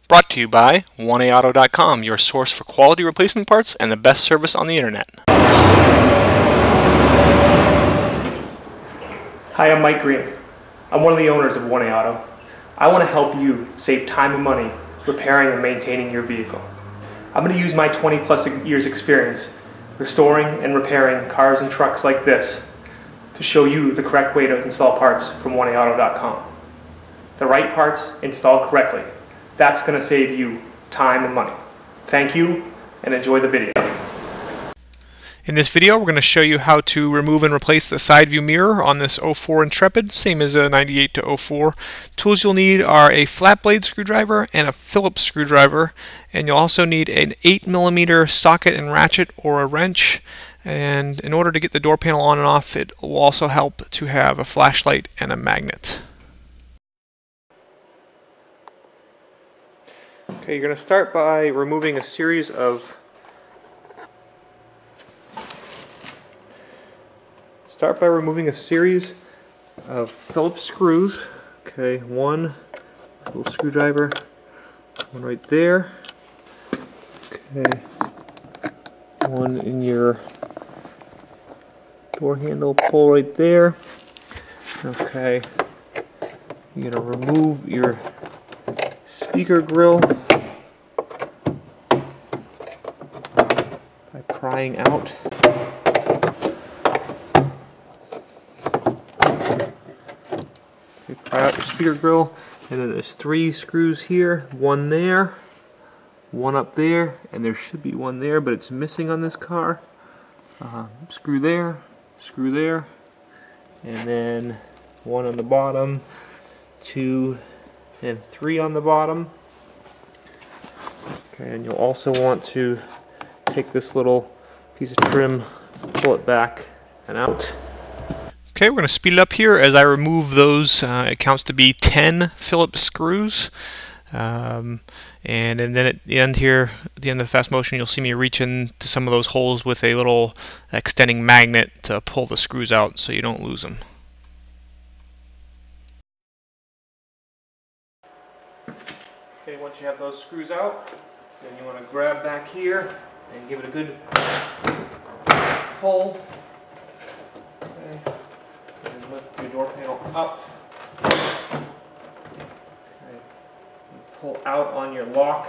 Brought to you by 1AAuto.com, your source for quality replacement parts and the best service on the internet. Hi, I'm Mike Green. I'm one of the owners of 1A Auto. I want to help you save time and money repairing and maintaining your vehicle. I'm going to use my 20+ years experience restoring and repairing cars and trucks like this to show you the correct way to install parts from 1AAuto.com. The right parts installed correctly. That's going to save you time and money. Thank you, and enjoy the video. In this video, we're going to show you how to remove and replace the side view mirror on this 04 Intrepid, same as a 98 to 04. Tools you'll need are a flat blade screwdriver and a Phillips screwdriver, and you'll also need an 8mm socket and ratchet or a wrench. And in order to get the door panel on and off, it will also help to have a flashlight and a magnet. Okay, you're going to start by removing a series of Phillips screws. Okay, one little screwdriver, one right there. Okay, one in your door handle, pull right there. Okay, you're going to remove your speaker grill by prying out. Okay, pry out your speaker grill, and then there's 3 screws here, one there, one up there, and there should be one there, but it's missing on this car. Screw there, and then one on the bottom, 2 and 3 on the bottom. Okay, and you'll also want to take this little piece of trim, pull it back and out. Okay, we're going to speed it up here as I remove those. It counts to be 10 Phillips screws. And then at the end here, at the end of the fast motion, you'll see me reach into some of those holes with a little extending magnet to pull the screws out so you don't lose them. Okay, once you have those screws out, then you want to grab back here and give it a good pull. Okay. And lift your door panel up. Okay. Pull out on your lock.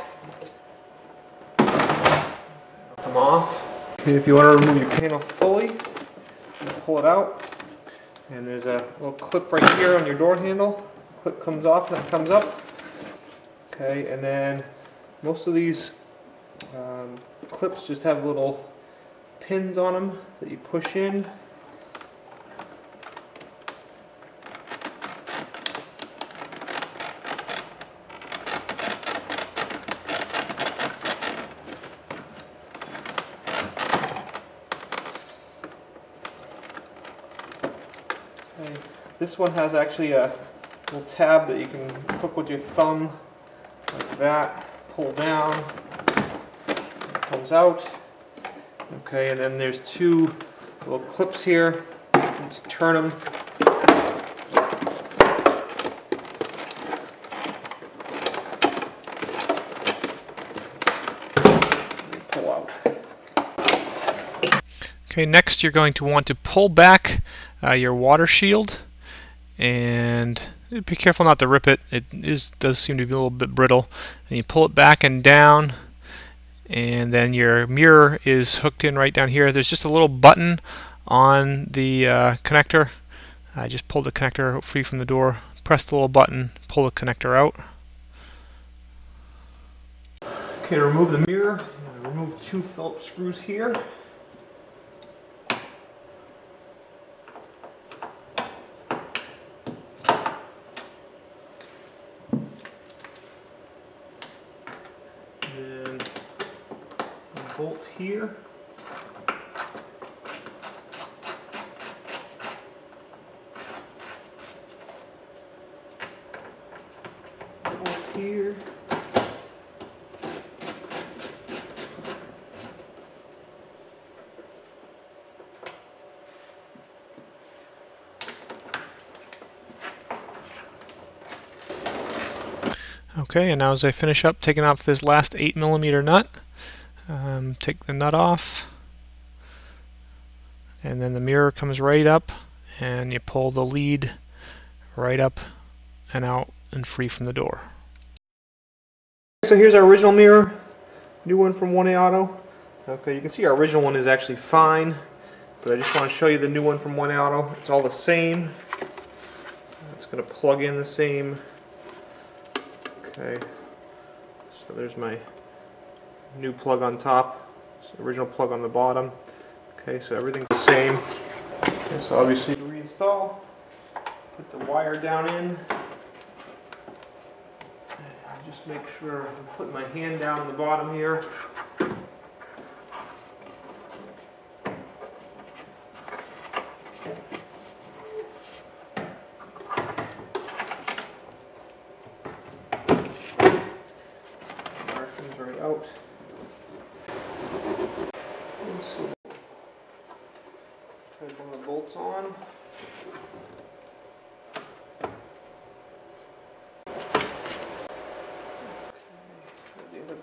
Come off. Okay, if you want to remove your panel fully, pull it out. And there's a little clip right here on your door handle. Clip comes off and that comes up. Okay, and then most of these clips just have little pins on them that you push in. Okay. This one has actually a little tab that you can hook with your thumb. Like that, pull down, it comes out. Okay, and then there's 2 little clips here. Just turn them. Pull out. Okay, next you're going to want to pull back your water shield, and be careful not to rip it. It does seem to be a little bit brittle. And you pull it back and down, and then your mirror is hooked in right down here. There's just a little button on the connector. I just pulled the connector free from the door, press the little button, pull the connector out. Okay, to remove the mirror, I'm going to remove 2 Phillips screws here. Bolt here. Bolt here. Okay, and now as I finish up taking off this last 8mm nut, take the nut off, and then the mirror comes right up, and you pull the lead right up and out and free from the door. So here's our original mirror, new one from 1A Auto. Okay, you can see our original one is actually fine, but I just want to show you the new one from 1A Auto. It's all the same. It's going to plug in the same. Okay, so there's my new plug on top, original plug on the bottom. Okay, so everything's the same. Okay, so obviously to reinstall, put the wire down in. Just make sure I'm putting my hand down on the bottom here. Wire comes right out. So, put one of the bolts on.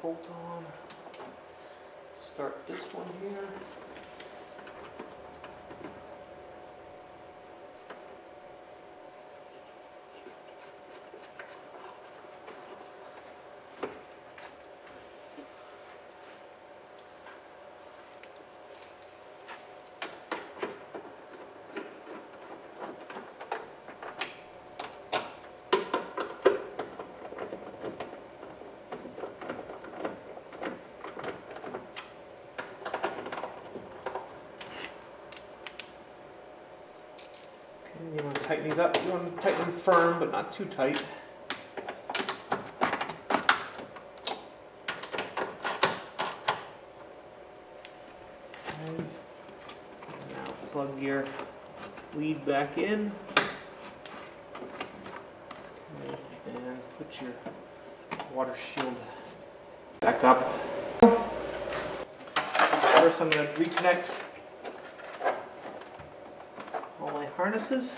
Bolt on. Start this one here. You want to tighten these up. You want to tighten them firm, but not too tight. Okay. Now plug your lead back in. Okay. And put your water shield back up. First I'm going to reconnect all my harnesses.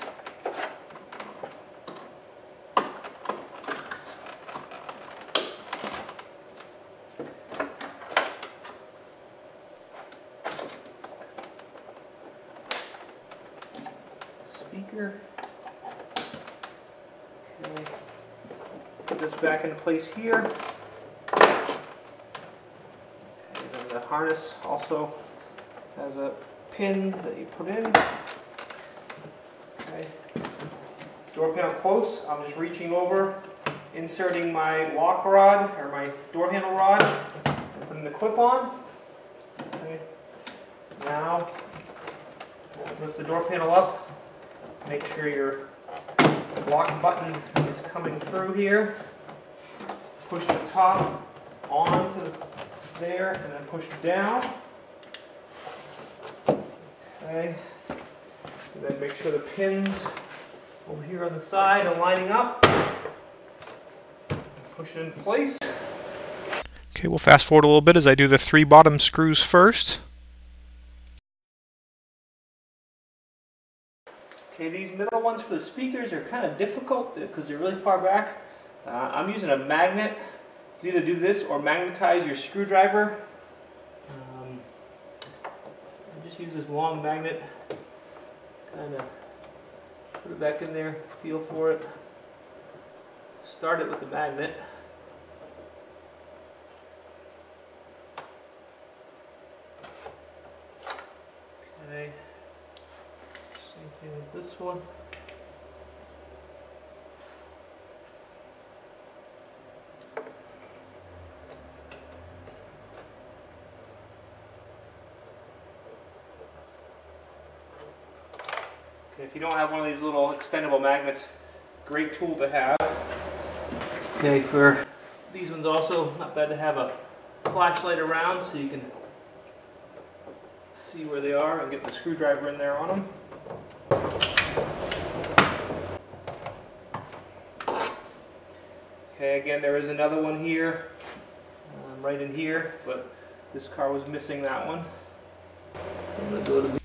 Speaker. Okay. Put this back into place here. Okay, then the harness also has a pin that you put in. Okay. Door panel close. I'm just reaching over, inserting my lock rod or my door handle rod, and putting the clip on. Okay. Now lift the door panel up. Make sure your lock button is coming through here. Push the top onto there and then push down. Okay. And then make sure the pins over here on the side are lining up. Push it in place. Okay, we'll fast forward a little bit as I do the 3 bottom screws first. Okay, these middle ones for the speakers are kind of difficult because they're really far back. I'm using a magnet. You can either do this or magnetize your screwdriver. Just use this long magnet. Kind of put it back in there, feel for it. Start it with the magnet. Okay. Same thing with this one. Okay, if you don't have one of these little extendable magnets, great tool to have. Okay, for these ones also, not bad to have a flashlight around so you can see where they are and get the screwdriver in there on them. Okay, again, there is another one here, right in here, but this car was missing that one. So I'm going to go to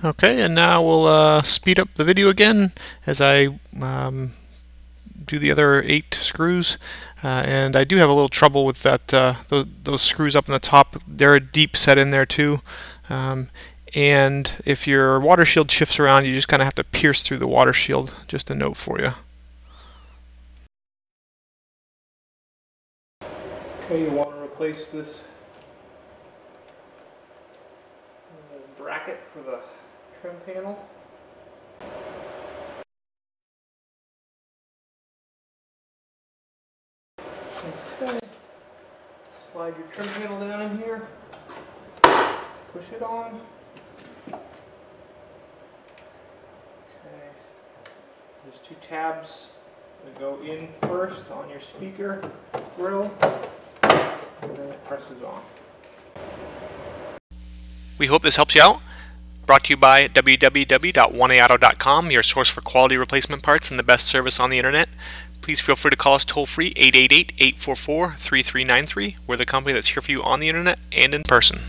Okay, and now we'll speed up the video again as I do the other 8 screws. and I do have a little trouble with that. Those screws up in the top, they're a deep set in there too. And if your water shield shifts around, you just kind of have to pierce through the water shield. Just a note for you. Okay, you want to replace this bracket for the trim panel. Okay. Slide your trim panel down in here. Push it on. Okay. There's two tabs that go in first on your speaker grill, and then it presses on. We hope this helps you out. Brought to you by www.oneauto.com, your source for quality replacement parts and the best service on the internet. Please feel free to call us toll-free 888-844-3393. We're the company that's here for you on the internet and in person.